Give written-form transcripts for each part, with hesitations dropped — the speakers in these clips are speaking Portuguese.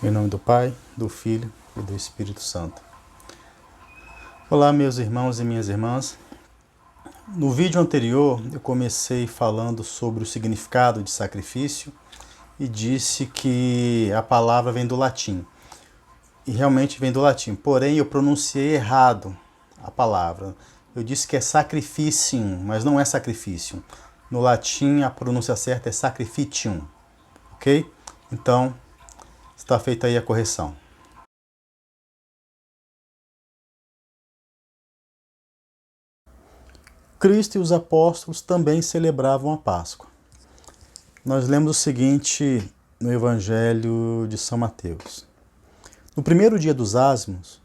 Em nome do Pai, do Filho e do Espírito Santo. Olá, meus irmãos e minhas irmãs. No vídeo anterior, eu comecei falando sobre o significado de sacrifício e disse que a palavra vem do latim. E realmente vem do latim, porém eu pronunciei errado a palavra. Eu disse que é sacrificium, mas não é sacrificium. No latim, a pronúncia certa é sacrificium, ok? Então, está feita aí a correção. Cristo e os apóstolos também celebravam a Páscoa. Nós lemos o seguinte no Evangelho de São Mateus. No primeiro dia dos ázimos,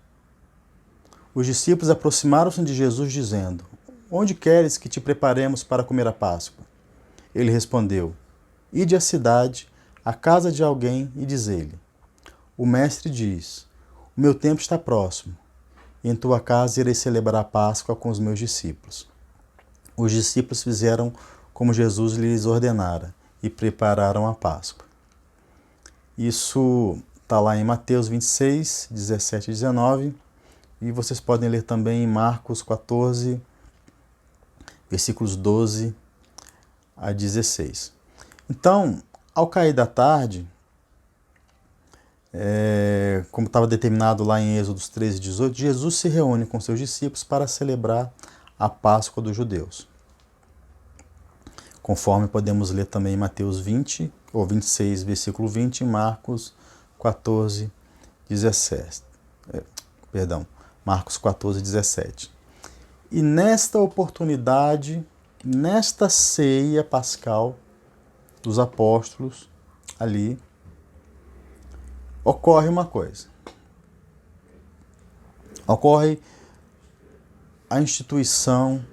os discípulos aproximaram-se de Jesus dizendo: Onde queres que te preparemos para comer a Páscoa? Ele respondeu: Ide à cidade, à casa de alguém e diz-lhe: O mestre diz: O meu tempo está próximo, e em tua casa irei celebrar a Páscoa com os meus discípulos. Os discípulos fizeram como Jesus lhes ordenara e prepararam a Páscoa. Isso está lá em Mateus 26, 17 e 19, e vocês podem ler também em Marcos 14, versículos 12 a 16. Então, ao cair da tarde, como estava determinado lá em Êxodo 13, 18, Jesus se reúne com seus discípulos para celebrar a Páscoa dos judeus. Conforme podemos ler também em Mateus 20, ou 26, versículo 20, e Marcos 14, 17. Marcos 14, 17. E nesta oportunidade, nesta ceia pascal dos apóstolos, ali, ocorre uma coisa. Ocorre a instituição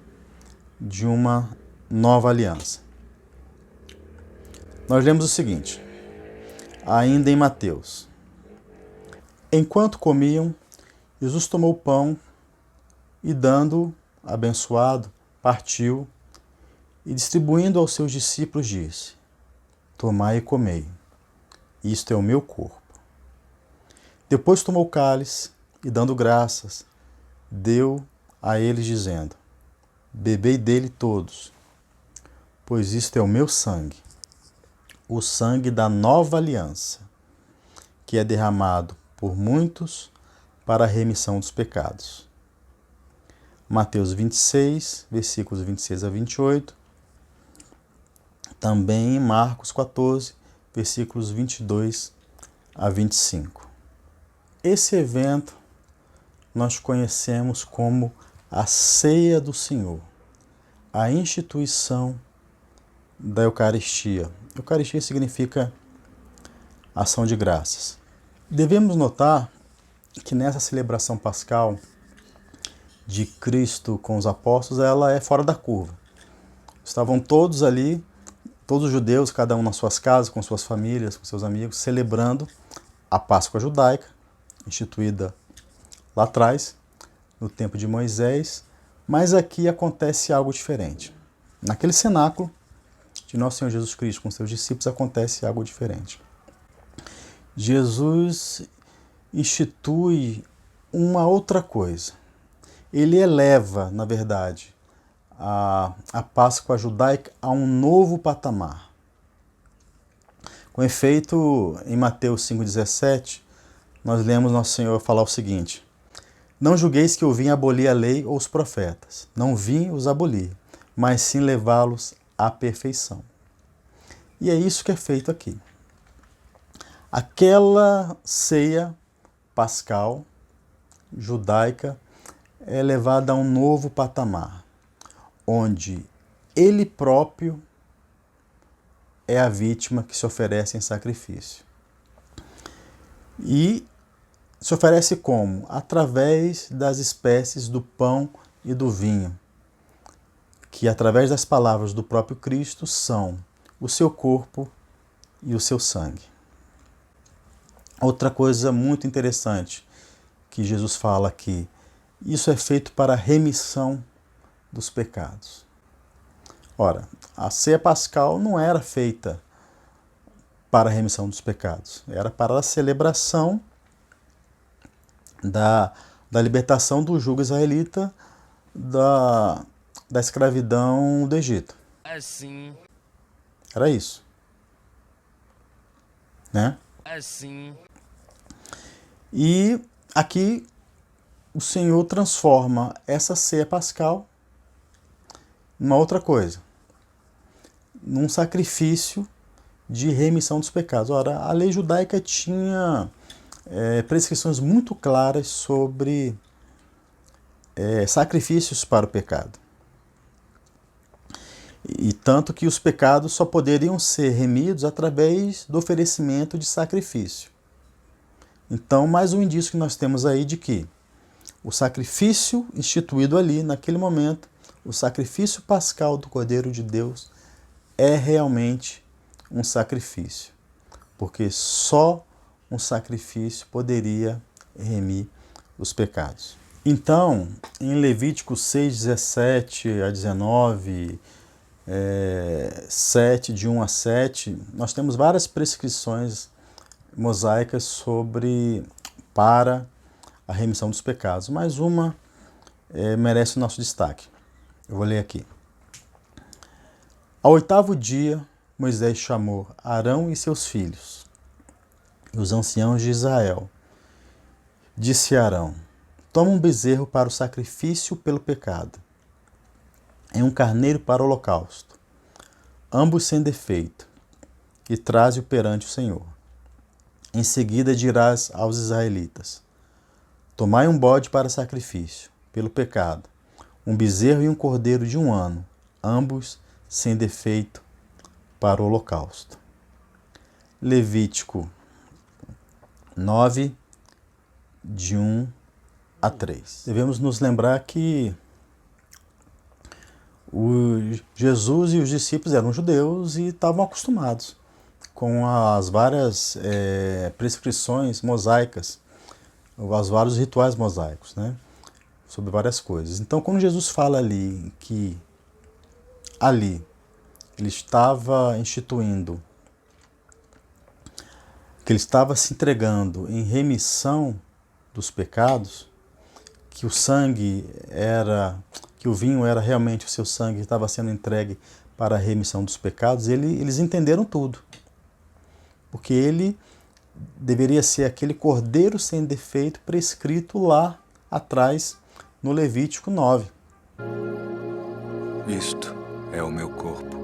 de uma nova aliança. Nós lemos o seguinte, ainda em Mateus. Enquanto comiam, Jesus tomou o pão e, dando, abençoado, partiu e, distribuindo aos seus discípulos, disse: Tomai e comei, isto é o meu corpo. Depois tomou o cálice e, dando graças, deu a eles, dizendo: Bebei dele todos, pois isto é o meu sangue, o sangue da nova aliança, que é derramado por muitos para a remissão dos pecados. Mateus 26, versículos 26 a 28. Também em Marcos 14, versículos 22 a 25. Esse evento nós conhecemos como a Ceia do Senhor, a instituição da Eucaristia. Eucaristia significa ação de graças. Devemos notar que nessa celebração pascal de Cristo com os apóstolos, ela é fora da curva. Estavam todos ali, todos os judeus, cada um nas suas casas, com suas famílias, com seus amigos, celebrando a Páscoa judaica, instituída lá atrás, no tempo de Moisés, mas aqui acontece algo diferente. Naquele cenáculo de Nosso Senhor Jesus Cristo com seus discípulos acontece algo diferente. Jesus institui uma outra coisa. Ele eleva, na verdade, a Páscoa judaica a um novo patamar. Com efeito, em Mateus 5,17, nós lemos Nosso Senhor falar o seguinte: Não julgueis que eu vim abolir a lei ou os profetas. Não vim os abolir, mas sim levá-los à perfeição. E é isso que é feito aqui. Aquela ceia pascal judaica é levada a um novo patamar, onde ele próprio é a vítima que se oferece em sacrifício. E se oferece como? Através das espécies do pão e do vinho, que através das palavras do próprio Cristo são o seu corpo e o seu sangue. Outra coisa muito interessante que Jesus fala aqui, isso é feito para a remissão dos pecados. Ora, a ceia pascal não era feita para a remissão dos pecados. Era para a celebração da libertação do jugo israelita da escravidão do Egito. Assim. Era isso. Né? Assim. E aqui o Senhor transforma essa ceia pascal numa outra coisa, num sacrifício de remissão dos pecados. Ora, a lei judaica tinha prescrições muito claras sobre sacrifícios para o pecado. E tanto que os pecados só poderiam ser remidos através do oferecimento de sacrifício. Então, mais um indício que nós temos aí de que o sacrifício instituído ali, naquele momento, o sacrifício pascal do Cordeiro de Deus é realmente um sacrifício. Porque só um sacrifício poderia remir os pecados. Então, em Levítico 6, 17 a 19, 7, de 1 a 7, nós temos várias prescrições mosaicas para a remissão dos pecados, mas uma merece o nosso destaque. Eu vou ler aqui. Ao 8º dia, Moisés chamou Arão e seus filhos, os anciãos de Israel. Disse a Arão: toma um bezerro para o sacrifício pelo pecado, e um carneiro para o holocausto, ambos sem defeito, e traze-o perante o Senhor. Em seguida dirás aos israelitas: tomai um bode para sacrifício pelo pecado, um bezerro e um cordeiro de 1 ano, ambos sem defeito, para o holocausto. Levítico 9, de 1 a 3. Devemos nos lembrar que Jesus e os discípulos eram judeus e estavam acostumados com as várias prescrições mosaicas, os vários rituais mosaicos, né? Sobre várias coisas. Então, quando Jesus fala ali que ali ele estava instituindo, que ele estava se entregando em remissão dos pecados, que o sangue que o vinho era realmente o seu sangue, estava sendo entregue para a remissão dos pecados, eles entenderam tudo. Porque ele deveria ser aquele cordeiro sem defeito prescrito lá atrás no Levítico 9. Isto é o meu corpo,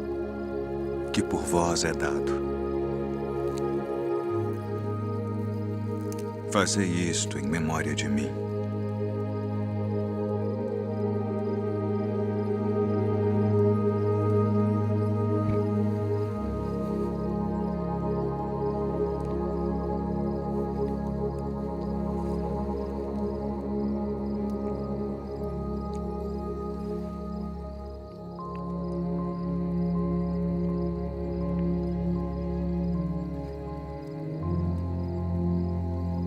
que por vós é dado. Fazei isto em memória de mim.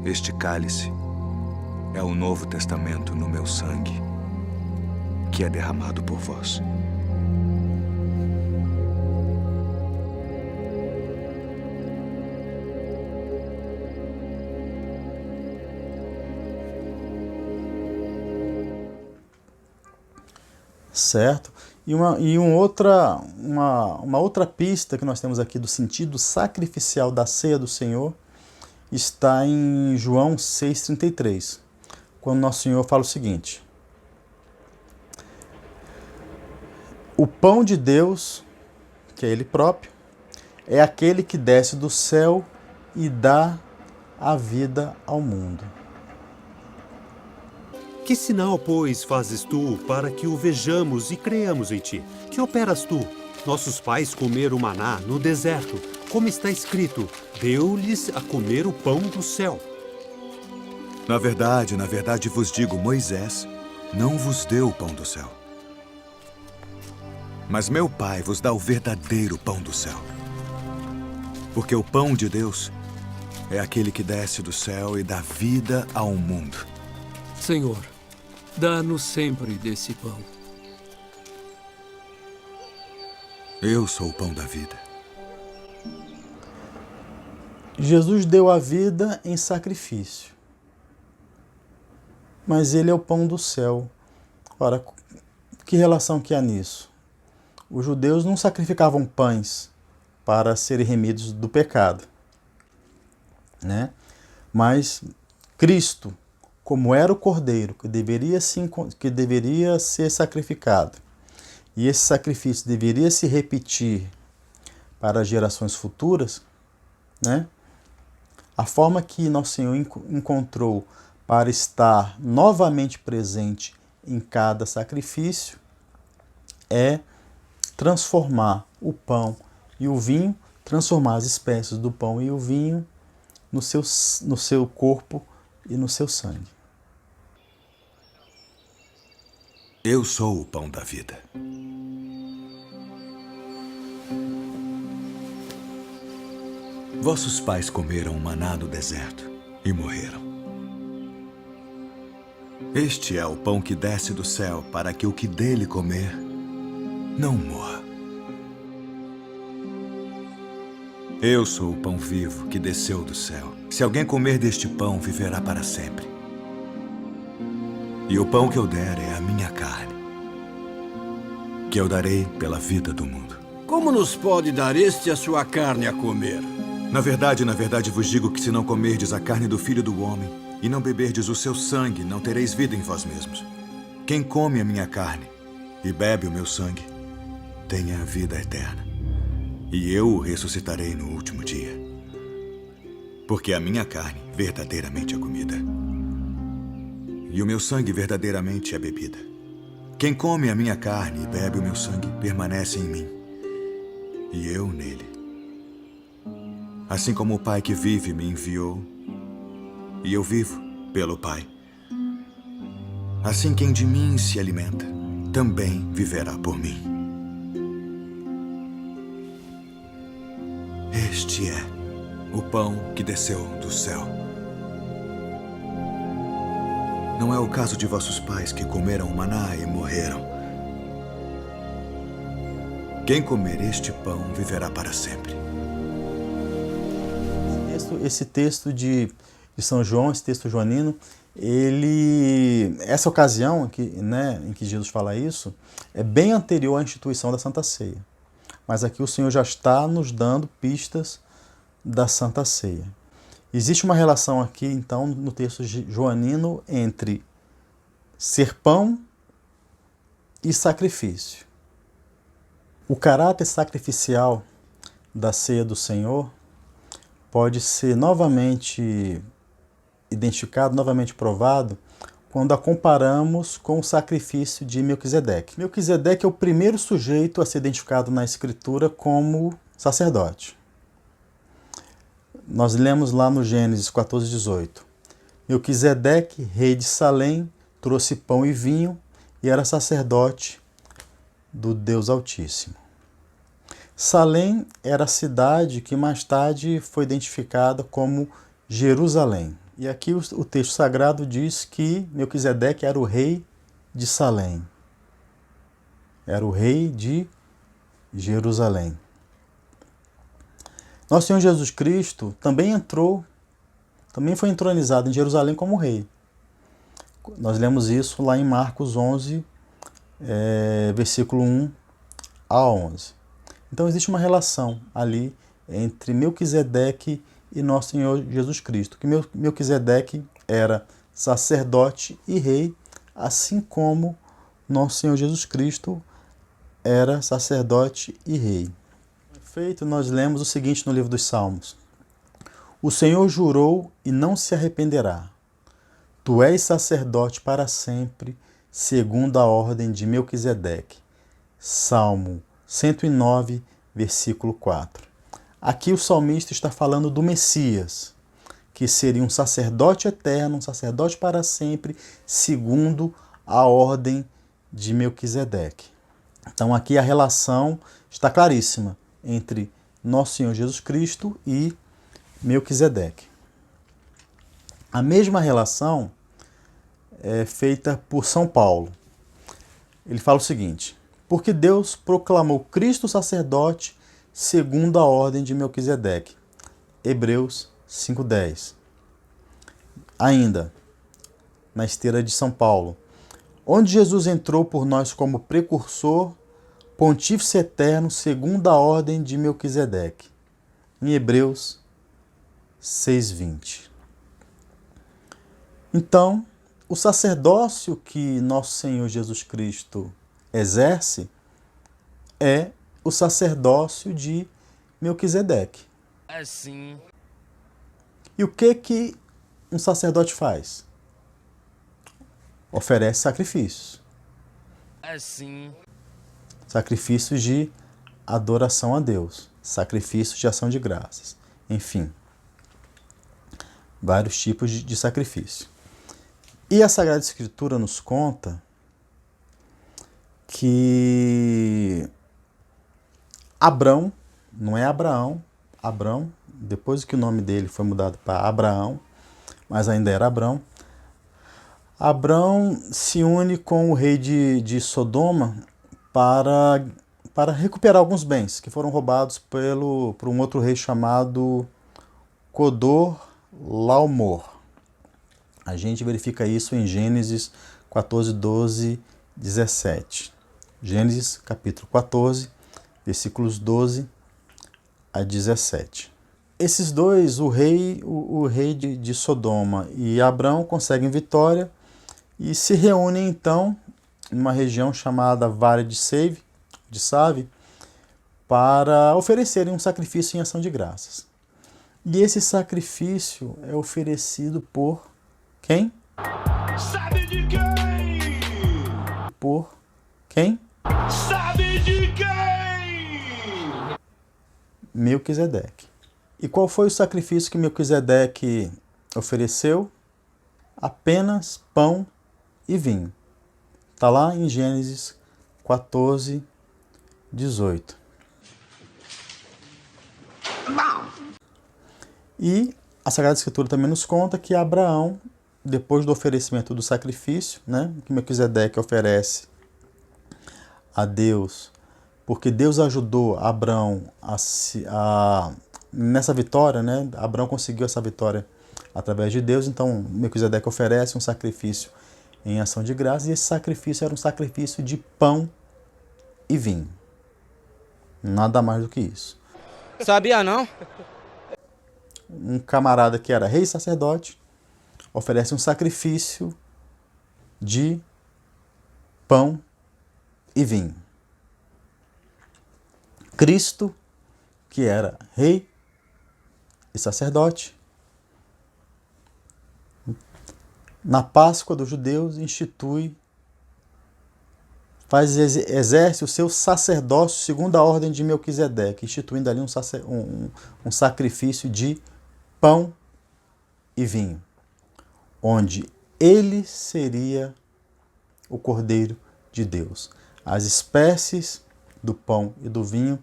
Este cálice é o Novo Testamento no meu sangue, que é derramado por vós. Certo? E uma outra pista que nós temos aqui do sentido sacrificial da ceia do Senhor está em João 6,33, quando Nosso Senhor fala o seguinte: o pão de Deus, que é Ele próprio, é aquele que desce do céu e dá a vida ao mundo. Que sinal, pois, fazes tu para que o vejamos e creamos em ti? Que operas tu? Nossos pais comeram maná no deserto, como está escrito: deu-lhes a comer o pão do céu. Na verdade vos digo, Moisés não vos deu o pão do céu. Mas meu Pai vos dá o verdadeiro pão do céu. Porque o pão de Deus é aquele que desce do céu e dá vida ao mundo. Senhor, dá-nos sempre desse pão. Eu sou o pão da vida. Jesus deu a vida em sacrifício, mas ele é o pão do céu. Ora, que relação que há nisso? Os judeus não sacrificavam pães para serem remidos do pecado, né? Mas Cristo, como era o cordeiro que deveria ser sacrificado, e esse sacrifício deveria se repetir para gerações futuras, né? A forma que Nosso Senhor encontrou para estar novamente presente em cada sacrifício é transformar o pão e o vinho, transformar as espécies do pão e o vinho no seu corpo e no seu sangue. Eu sou o pão da vida. Vossos pais comeram maná no deserto e morreram. Este é o pão que desce do céu para que o que dele comer não morra. Eu sou o pão vivo que desceu do céu. Se alguém comer deste pão, viverá para sempre. E o pão que eu der é a minha carne, que eu darei pela vida do mundo. Como nos pode dar este a sua carne a comer? Na verdade vos digo que se não comerdes a carne do Filho do Homem e não beberdes o seu sangue, não tereis vida em vós mesmos. Quem come a minha carne e bebe o meu sangue, tem a vida eterna. E eu o ressuscitarei no último dia. Porque a minha carne verdadeiramente é comida, e o meu sangue verdadeiramente é bebida. Quem come a minha carne e bebe o meu sangue permanece em mim, e eu nele. Assim como o Pai que vive me enviou, e eu vivo pelo Pai, assim quem de mim se alimenta também viverá por mim. Este é o pão que desceu do céu. Não é o caso de vossos pais que comeram o maná e morreram. Quem comer este pão viverá para sempre. Esse texto de São João, esse texto joanino, essa ocasião em que Jesus fala isso, é bem anterior à instituição da Santa Ceia. Mas aqui o Senhor já está nos dando pistas da Santa Ceia. Existe uma relação aqui, então, no texto joanino entre ser pão e sacrifício. O caráter sacrificial da ceia do Senhor pode ser novamente identificado, novamente provado, quando a comparamos com o sacrifício de Melquisedeque. Melquisedeque é o primeiro sujeito a ser identificado na Escritura como sacerdote. Nós lemos lá no Gênesis 14:18. Melquisedeque, rei de Salém, trouxe pão e vinho e era sacerdote do Deus Altíssimo. Salém era a cidade que mais tarde foi identificada como Jerusalém. E aqui o texto sagrado diz que Melquisedeque era o rei de Salém. Era o rei de Jerusalém. Nosso Senhor Jesus Cristo também foi entronizado em Jerusalém como rei. Nós lemos isso lá em Marcos 11, versículo 1 a 11. Então existe uma relação ali entre Melquisedeque e Nosso Senhor Jesus Cristo, que Melquisedeque era sacerdote e rei, assim como Nosso Senhor Jesus Cristo era sacerdote e rei. Feito, nós lemos o seguinte no livro dos Salmos: O Senhor jurou e não se arrependerá. Tu és sacerdote para sempre, segundo a ordem de Melquisedeque. Salmo 109, versículo 4. Aqui o salmista está falando do Messias, que seria um sacerdote eterno, um sacerdote para sempre, segundo a ordem de Melquisedeque. Então aqui a relação está claríssima entre Nosso Senhor Jesus Cristo e Melquisedeque. A mesma relação é feita por São Paulo. Ele fala o seguinte: porque Deus proclamou Cristo sacerdote segundo a ordem de Melquisedeque. Hebreus 5:10. Ainda, na esteira de São Paulo, onde Jesus entrou por nós como precursor, pontífice eterno, segundo a ordem de Melquisedeque, em Hebreus 6:20. Então, o sacerdócio que nosso Senhor Jesus Cristo exerce é o sacerdócio de Melquisedeque. Assim. E o que um sacerdote faz? Oferece sacrifícios. Assim. Sacrifícios de adoração a Deus. Sacrifícios de ação de graças. Enfim, vários tipos de sacrifício. E a Sagrada Escritura nos conta que Abrão, não é Abraão, Abrão, depois que o nome dele foi mudado para Abraão, mas ainda era Abrão, Abrão se une com o rei de Sodoma para recuperar alguns bens que foram roubados por um outro rei chamado Codorlaomor. A gente verifica isso em Gênesis 14, 12, 17. Gênesis capítulo 14, versículos 12 a 17. Esses dois, o rei de Sodoma e Abrão, conseguem vitória e se reúnem então em uma região chamada Vale de Save, para oferecerem um sacrifício em ação de graças. E esse sacrifício é oferecido por quem? Sabe de quem? Por quem? Sabe de quem? Melquisedeque. E qual foi o sacrifício que Melquisedeque ofereceu? Apenas pão e vinho. Está lá em Gênesis 14, 18. E a Sagrada Escritura também nos conta que Abraão, depois do oferecimento do sacrifício, que Melquisedeque oferece a Deus, porque Deus ajudou Abraão nessa vitória, Abraão conseguiu essa vitória através de Deus, então Melquisedeque oferece um sacrifício em ação de graça, e esse sacrifício era um sacrifício de pão e vinho. Nada mais do que isso. Sabia não? Um camarada que era rei e sacerdote oferece um sacrifício de pão e vinho. Cristo, que era rei e sacerdote, na Páscoa dos judeus exerce o seu sacerdócio segundo a ordem de Melquisedeque, instituindo ali um sacrifício de pão e vinho, onde ele seria o Cordeiro de Deus. As espécies do pão e do vinho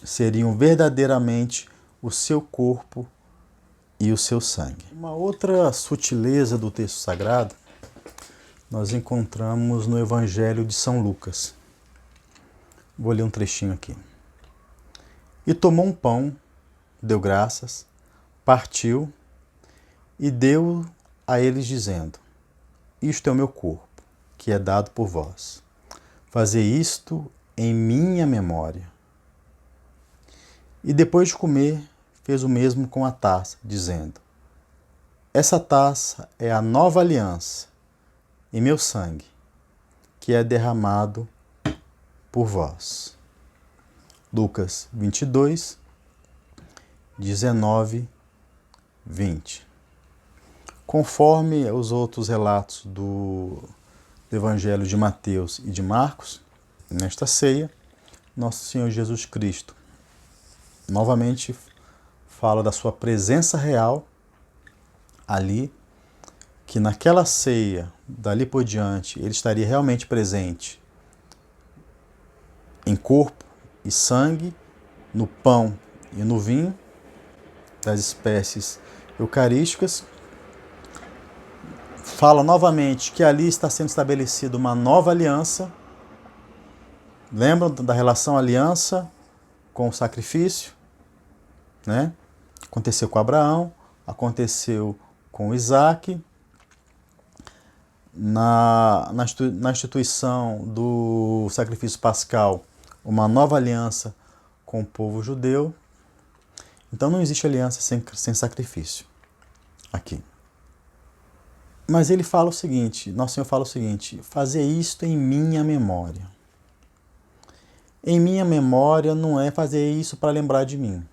seriam verdadeiramente o seu corpo e o seu sangue. Uma outra sutileza do texto sagrado nós encontramos no Evangelho de São Lucas. Vou ler um trechinho aqui. E tomou um pão, deu graças, partiu e deu a eles dizendo: isto é o meu corpo, que é dado por vós. Fazei isto em minha memória. E depois de comer, fez o mesmo com a taça, dizendo: essa taça é a nova aliança em meu sangue, que é derramado por vós. Lucas 22, 19, 20. Conforme os outros relatos do Evangelho de Mateus e de Marcos, nesta ceia, nosso Senhor Jesus Cristo novamente fala da sua presença real ali, que naquela ceia, dali por diante, ele estaria realmente presente em corpo e sangue, no pão e no vinho, das espécies eucarísticas. Fala novamente que ali está sendo estabelecida uma nova aliança. Lembram da relação aliança com o sacrifício? Aconteceu com Abraão, aconteceu com Isaac, na instituição do sacrifício pascal, uma nova aliança com o povo judeu. Então não existe aliança sem sacrifício aqui. Mas ele fala o seguinte, Nosso Senhor fala o seguinte: fazer isto em minha memória. Em minha memória não é fazer isso para lembrar de mim.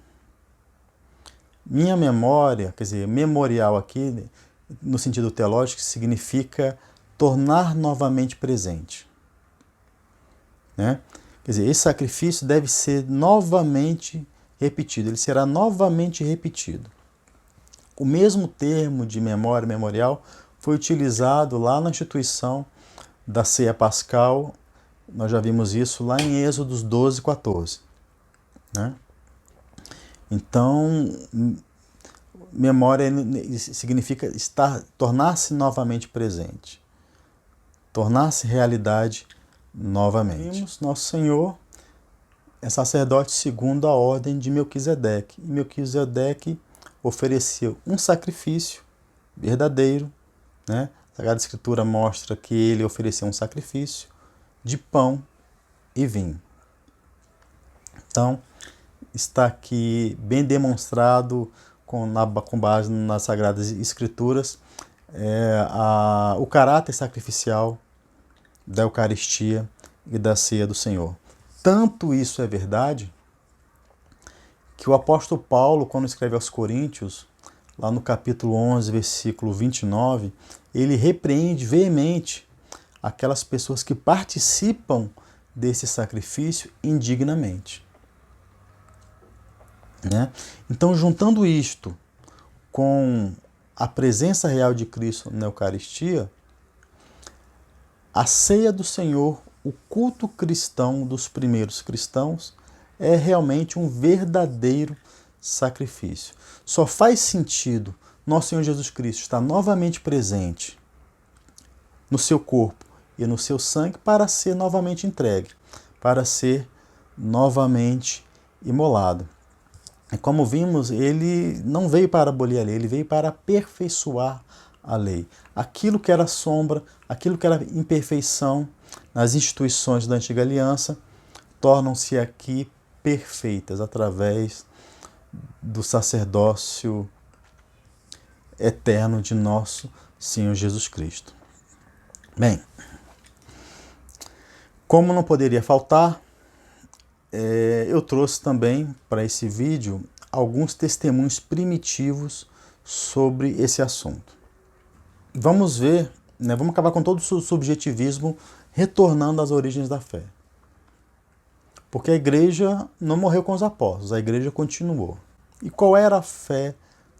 Minha memória, quer dizer, memorial aqui, no sentido teológico, significa tornar novamente presente. Né? Quer dizer, esse sacrifício deve ser novamente repetido, ele será novamente repetido. O mesmo termo de memória, memorial, foi utilizado lá na instituição da ceia pascal. Nós já vimos isso lá em Êxodos 12, 14. Né? Então, memória significa tornar-se novamente presente, tornar-se realidade novamente. Vimos, Nosso Senhor é sacerdote segundo a ordem de Melquisedeque. E Melquisedeque ofereceu um sacrifício verdadeiro. Né? A Sagrada Escritura mostra que ele ofereceu um sacrifício de pão e vinho. Então, está aqui bem demonstrado com base nas Sagradas Escrituras o caráter sacrificial da Eucaristia e da ceia do Senhor. Tanto isso é verdade que o apóstolo Paulo, quando escreve aos Coríntios, lá no capítulo 11, versículo 29, ele repreende veemente aquelas pessoas que participam desse sacrifício indignamente. Né? Então, juntando isto com a presença real de Cristo na Eucaristia, a ceia do Senhor, o culto cristão dos primeiros cristãos, é realmente um verdadeiro sacrifício. Só faz sentido Nosso Senhor Jesus Cristo estar novamente presente no seu corpo e no seu sangue para ser novamente entregue, para ser novamente imolado. E como vimos, ele não veio para abolir a lei, ele veio para aperfeiçoar a lei. Aquilo que era sombra, aquilo que era imperfeição nas instituições da Antiga Aliança, tornam-se aqui perfeitas através do sacerdócio eterno de nosso Senhor Jesus Cristo. Bem, como não poderia faltar, eu trouxe também para esse vídeo alguns testemunhos primitivos sobre esse assunto. Vamos ver, né, vamos acabar com todo o subjetivismo, retornando às origens da fé. Porque a igreja não morreu com os apóstolos, a igreja continuou. E qual era a fé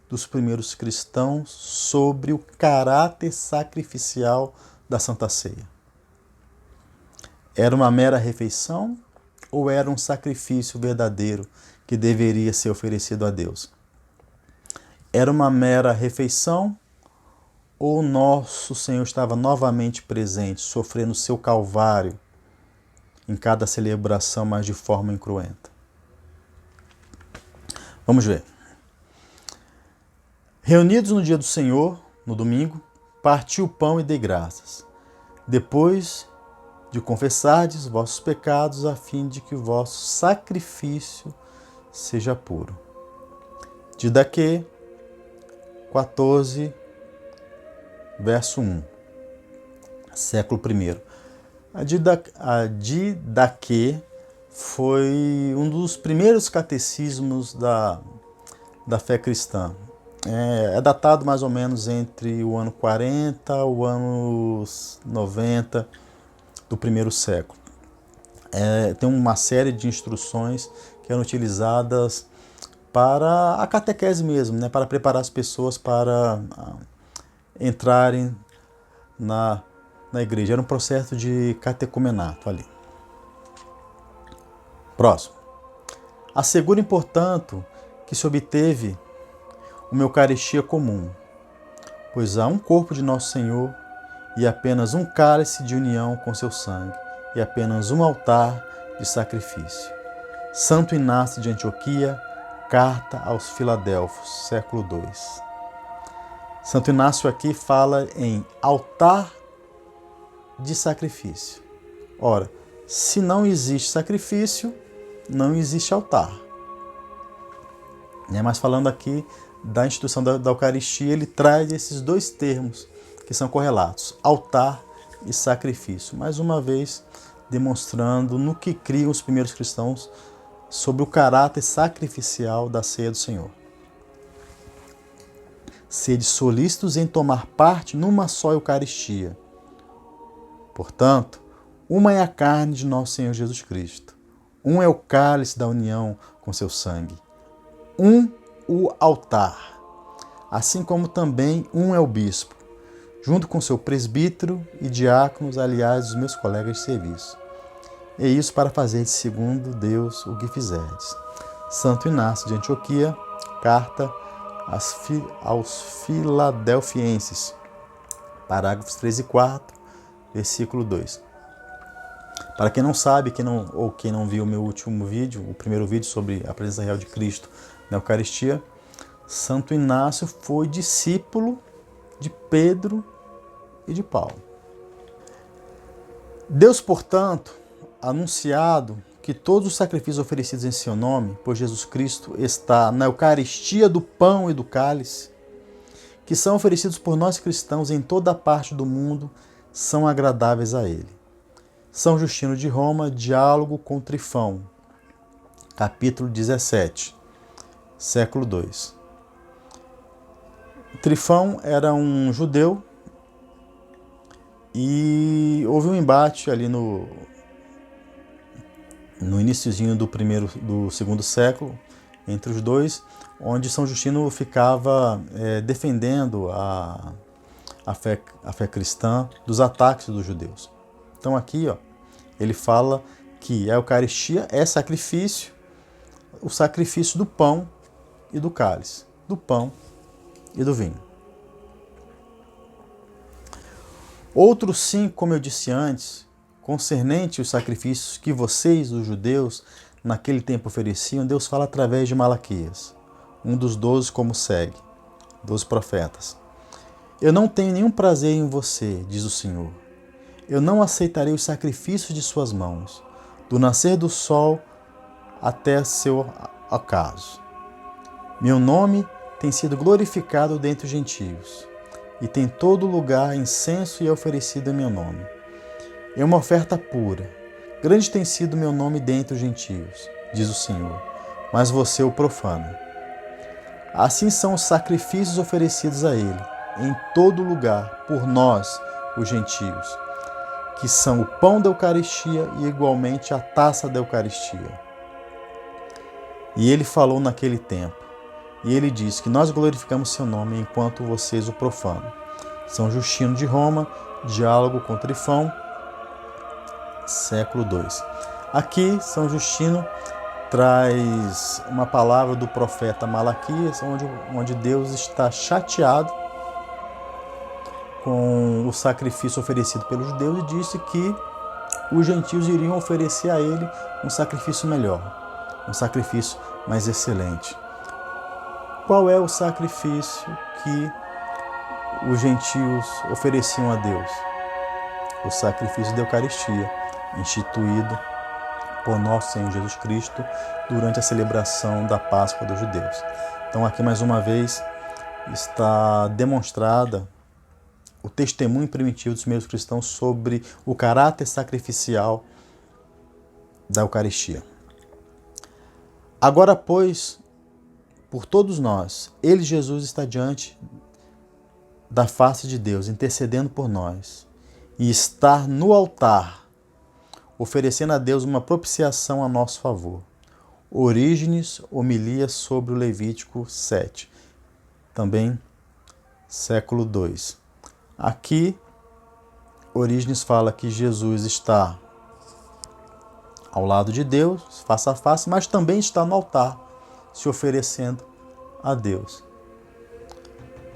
dos primeiros cristãos sobre o caráter sacrificial da Santa Ceia? Era uma mera refeição ou era um sacrifício verdadeiro que deveria ser oferecido a Deus? Era uma mera refeição ou nosso Senhor estava novamente presente, sofrendo o seu calvário em cada celebração, mas de forma incruenta? Vamos ver. Reunidos no dia do Senhor, no domingo, partiu o pão e dei graças. Depois de confessardes vossos pecados, a fim de que o vosso sacrifício seja puro. Didaquê 14, verso 1, século I. A Didaquê foi um dos primeiros catecismos da fé cristã. É datado mais ou menos entre o ano 40 e o ano 90 do primeiro século. Tem uma série de instruções que eram utilizadas para a catequese mesmo, né, para preparar as pessoas para entrarem na igreja. Era um processo de catecumenato ali. Próximo. Assegurem, portanto, que se obteve uma Eucaristia comum, pois há um corpo de Nosso Senhor e apenas um cálice de união com seu sangue e apenas um altar de sacrifício. Santo Inácio de Antioquia, Carta aos Filadélfios, século II. Santo Inácio aqui fala em altar de sacrifício. Ora, se não existe sacrifício, não existe altar. Mas falando aqui da instituição da Eucaristia, ele traz esses dois termos que são correlatos, altar e sacrifício. Mais uma vez, demonstrando no que criam os primeiros cristãos sobre o caráter sacrificial da ceia do Senhor. Sede solícitos em tomar parte numa só Eucaristia. Portanto, uma é a carne de nosso Senhor Jesus Cristo. Um é o cálice da união com seu sangue. Um, o altar. Assim como também um é o bispo, junto com seu presbítero e diáconos, aliás, os meus colegas de serviço. E isso para fazer de segundo Deus o que fizerdes. Santo Inácio de Antioquia, carta aos Filadelfienses, parágrafos 3 e 4, versículo 2. Para quem não sabe, quem não viu o meu último vídeo, o primeiro vídeo sobre a presença real de Cristo na Eucaristia, Santo Inácio foi discípulo de Pedro e de Paulo. Deus, portanto, anunciado que todos os sacrifícios oferecidos em seu nome, pois Jesus Cristo está na Eucaristia do pão e do cálice, que são oferecidos por nós cristãos em toda a parte do mundo, são agradáveis a Ele. São Justino de Roma, Diálogo com Trifão, capítulo 17, século II. Trifão era um judeu e houve um embate ali no iniciozinho do segundo século entre os dois, onde São Justino ficava defendendo a fé cristã dos ataques dos judeus. Então aqui, ele fala que a Eucaristia é sacrifício, o sacrifício do pão e do cálice, do pão e do vinho. Outros sim, como eu disse antes, concernente os sacrifícios que vocês, os judeus, naquele tempo ofereciam, Deus fala através de Malaquias, um dos 12 como segue, 12 profetas. Eu não tenho nenhum prazer em você, diz o Senhor. Eu não aceitarei os sacrifícios de suas mãos, do nascer do sol até seu ocaso. Meu nome tem sido glorificado dentre os gentios, e tem todo lugar incenso e é oferecido em meu nome. É uma oferta pura. Grande tem sido meu nome dentre os gentios, diz o Senhor, mas você o profana. Assim são os sacrifícios oferecidos a Ele, em todo lugar, por nós, os gentios, que são o pão da Eucaristia e igualmente a taça da Eucaristia. E ele falou naquele tempo, e ele diz que nós glorificamos seu nome enquanto vocês o profanam. São Justino de Roma, Diálogo com Trifão, século II. Aqui, São Justino traz uma palavra do profeta Malaquias, onde Deus está chateado com o sacrifício oferecido pelos judeus e disse que os gentios iriam oferecer a ele um sacrifício melhor, um sacrifício mais excelente. Qual é o sacrifício que os gentios ofereciam a Deus? O sacrifício da Eucaristia, instituído por nosso Senhor Jesus Cristo durante a celebração da Páscoa dos judeus. Então aqui mais uma vez está demonstrada o testemunho primitivo dos primeiros cristãos sobre o caráter sacrificial da Eucaristia. Agora, pois, por todos nós, Ele, Jesus, está diante da face de Deus, intercedendo por nós, e estar no altar, oferecendo a Deus uma propiciação a nosso favor. Orígenes, homilia sobre o Levítico 7, também século II. Aqui, Orígenes fala que Jesus está ao lado de Deus, face a face, mas também está no altar, se oferecendo a Deus.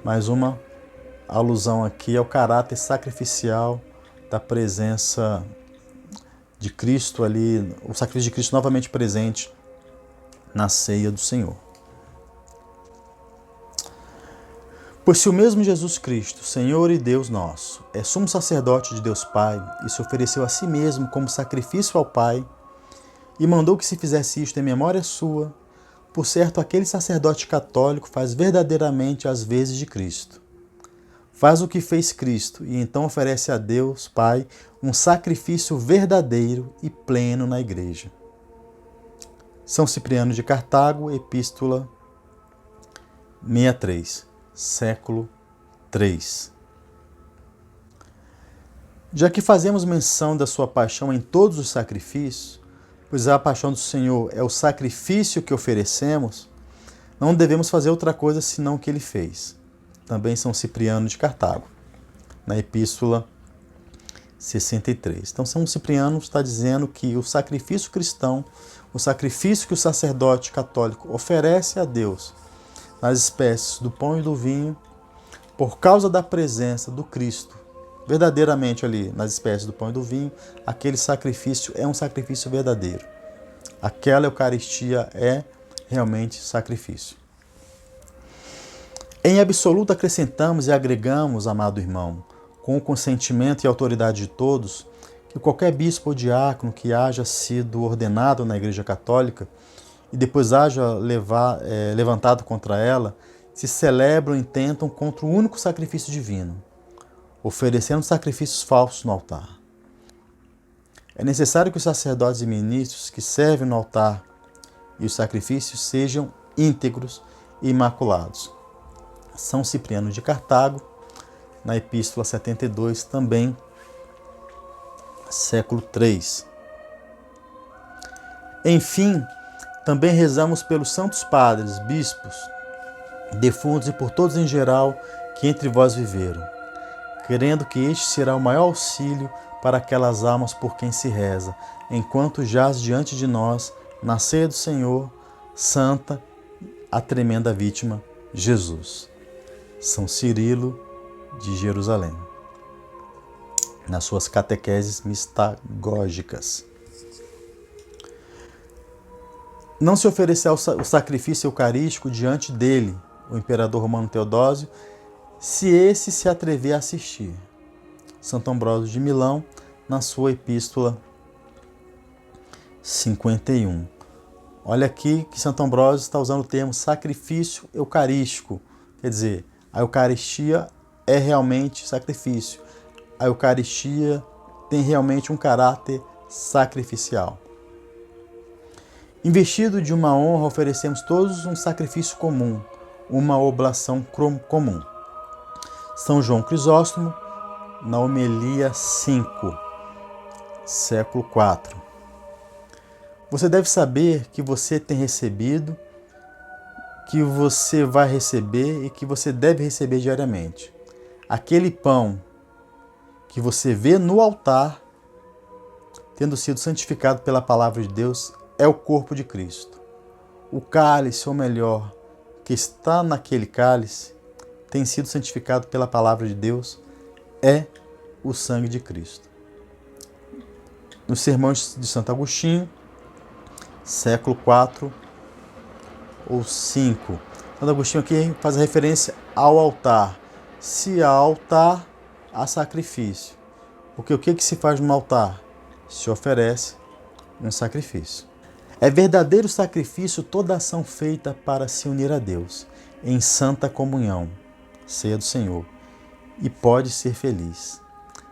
Mais uma alusão aqui ao caráter sacrificial da presença de Cristo ali, o sacrifício de Cristo novamente presente na ceia do Senhor. Pois se o mesmo Jesus Cristo, Senhor e Deus nosso, é sumo sacerdote de Deus Pai e se ofereceu a si mesmo como sacrifício ao Pai e mandou que se fizesse isto em memória sua, por certo aquele sacerdote católico faz verdadeiramente as vezes de Cristo. Faz o que fez Cristo e então oferece a Deus Pai um sacrifício verdadeiro e pleno na Igreja. São Cipriano de Cartago, Epístola 63, século III. Já que fazemos menção da sua paixão em todos os sacrifícios, pois a paixão do Senhor é o sacrifício que oferecemos, não devemos fazer outra coisa senão o que ele fez. Também São Cipriano de Cartago, na Epístola 63. Então, São Cipriano está dizendo que o sacrifício cristão, o sacrifício que o sacerdote católico oferece a Deus nas espécies do pão e do vinho, por causa da presença do Cristo, verdadeiramente ali nas espécies do pão e do vinho, aquele sacrifício é um sacrifício verdadeiro. Aquela Eucaristia é realmente sacrifício. Em absoluto acrescentamos e agregamos, amado irmão, com o consentimento e autoridade de todos, que qualquer bispo ou diácono que haja sido ordenado na Igreja Católica e depois haja levantado contra ela, se celebram e tentam contra o único sacrifício divino, oferecendo sacrifícios falsos no altar. É necessário que os sacerdotes e ministros que servem no altar e os sacrifícios sejam íntegros e imaculados. São Cipriano de Cartago, na Epístola 72, também, século III. Enfim, também rezamos pelos santos padres, bispos, defuntos e por todos em geral que entre vós viveram, querendo que este será o maior auxílio para aquelas almas por quem se reza, enquanto jaz diante de nós, na ceia do Senhor, santa, a tremenda vítima, Jesus. São Cirilo de Jerusalém, nas suas catequeses mistagógicas. Não se oferecer o sacrifício eucarístico diante dele, o imperador romano Teodósio, se esse se atrever a assistir. Santo Ambrósio de Milão, na sua Epístola 51. Olha aqui que Santo Ambrósio está usando o termo sacrifício eucarístico, quer dizer, a Eucaristia é realmente sacrifício. A Eucaristia tem realmente um caráter sacrificial. Investido de uma honra, oferecemos todos um sacrifício comum, uma oblação comum. São João Crisóstomo, na homilia 5, século IV. Você deve saber que você tem recebido, que você vai receber e que você deve receber diariamente. Aquele pão que você vê no altar, tendo sido santificado pela palavra de Deus, é o corpo de Cristo. O cálice, ou melhor, que está naquele cálice, tem sido santificado pela palavra de Deus, é o sangue de Cristo. Nos sermões de Santo Agostinho, século IV ou 5. Santo Agostinho aqui faz a referência ao altar. Se há altar, há sacrifício. Porque o que se faz no altar? Se oferece um sacrifício. É verdadeiro sacrifício toda ação feita para se unir a Deus, em santa comunhão, ceia do Senhor, e pode ser feliz.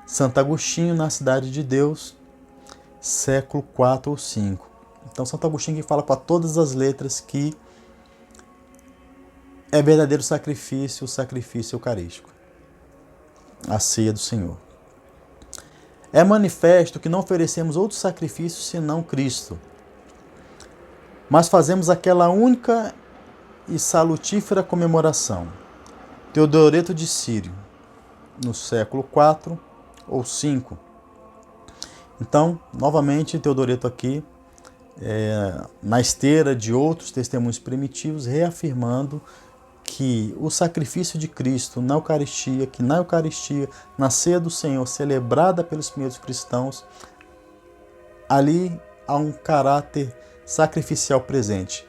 Santo Agostinho, na Cidade de Deus, século IV ou 5. Então, Santo Agostinho que fala com todas as letras que é verdadeiro sacrifício, o sacrifício eucarístico, a ceia do Senhor. É manifesto que não oferecemos outro sacrifício senão Cristo, mas fazemos aquela única e salutífera comemoração. Teodoreto de Sírio, no século IV ou 5. Então, novamente, Teodoreto aqui, na esteira de outros testemunhos primitivos, reafirmando que o sacrifício de Cristo na Eucaristia, que na Eucaristia, na ceia do Senhor, celebrada pelos primeiros cristãos, ali há um caráter sacrificial presente.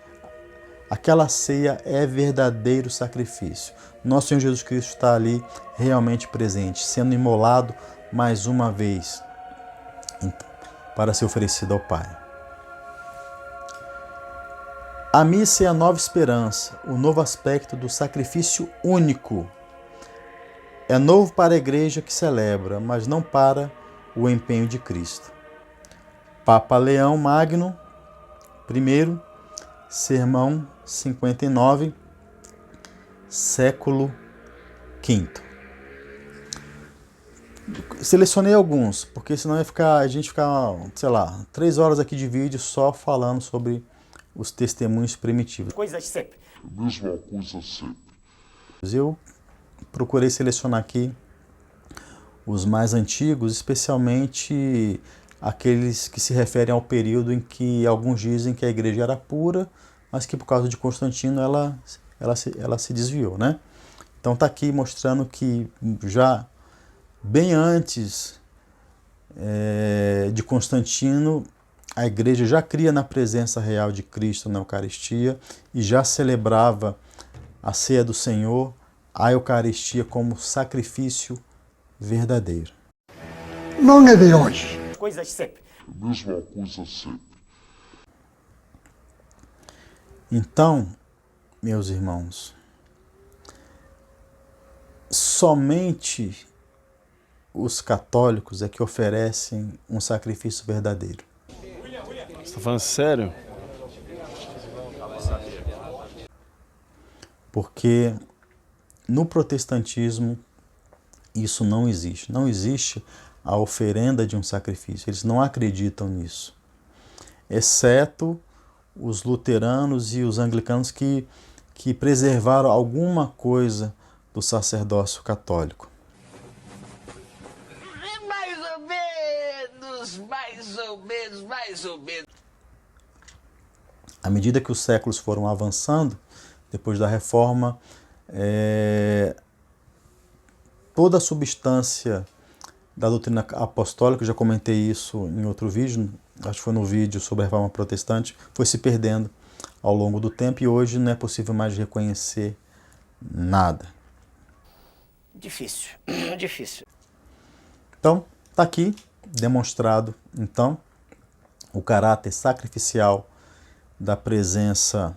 Aquela ceia é verdadeiro sacrifício. nosso Senhor Jesus Cristo está ali realmente presente, sendo imolado mais uma vez para ser oferecido ao Pai. A missa é a nova esperança, o novo aspecto do sacrifício único. É novo para a igreja que celebra, mas não para o empenho de Cristo. Papa Leão Magno I, Sermão 59, século V. Selecionei alguns, porque senão a gente ficar, sei lá, 3 horas aqui de vídeo só falando sobre os testemunhos primitivos. Coisas sempre. Mesma coisa sempre. Eu procurei selecionar aqui os mais antigos, especialmente aqueles que se referem ao período em que alguns dizem que a igreja era pura, mas que por causa de Constantino ela se desviou, né? Então está aqui mostrando que já bem antes de Constantino, a igreja já cria na presença real de Cristo na Eucaristia e já celebrava a ceia do Senhor, a Eucaristia como sacrifício verdadeiro. Não é de hoje. Coisas sempre. Mesma coisa sempre. Então, meus irmãos, somente os católicos é que oferecem um sacrifício verdadeiro. Você tá falando sério? Porque no protestantismo isso não existe. Não existe a oferenda de um sacrifício. Eles não acreditam nisso. Exceto os luteranos e os anglicanos que preservaram alguma coisa do sacerdócio católico. Mais ou menos, mais ou menos, mais ou menos. À medida que os séculos foram avançando, depois da Reforma, toda a substância da doutrina apostólica, eu já comentei isso em outro vídeo, acho que foi no vídeo sobre a Reforma Protestante, foi se perdendo ao longo do tempo e hoje não é possível mais reconhecer nada. Difícil, difícil. Então, está aqui demonstrado, então, o caráter sacrificial da presença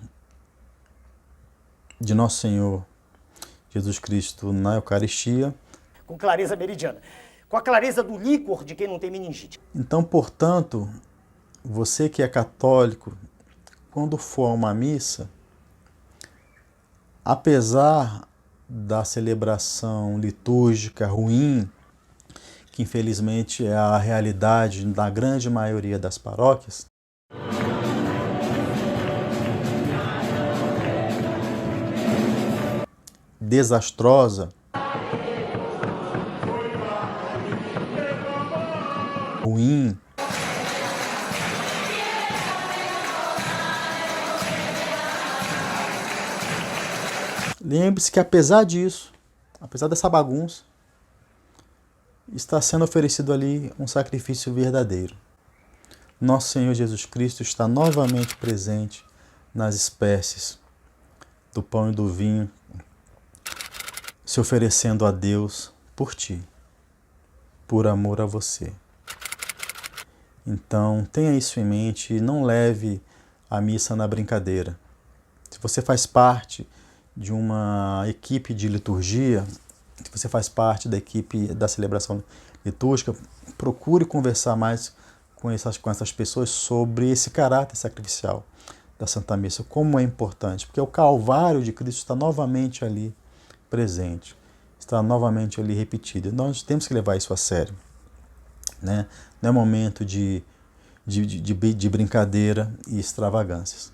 de Nosso Senhor Jesus Cristo na Eucaristia. Com clareza meridiana. Com a clareza do líquor de quem não tem meningite. Então, portanto, você que é católico, quando for a uma missa, apesar da celebração litúrgica ruim, que infelizmente é a realidade da grande maioria das paróquias, desastrosa, ruim, lembre-se que apesar disso, apesar dessa bagunça, está sendo oferecido ali um sacrifício verdadeiro. Nosso Senhor Jesus Cristo está novamente presente nas espécies do pão e do vinho, se oferecendo a Deus por ti, por amor a você. Então, tenha isso em mente e não leve a missa na brincadeira. Se você faz parte de uma equipe de liturgia, se você faz parte da equipe da celebração litúrgica, procure conversar mais com essas pessoas sobre esse caráter sacrificial da Santa Missa, como é importante, porque o Calvário de Cristo está novamente ali presente, está novamente ali repetido. Nós temos que levar isso a sério, né? Não é momento de brincadeira e extravagâncias.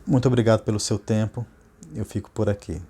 Muito obrigado pelo seu tempo, eu fico por aqui.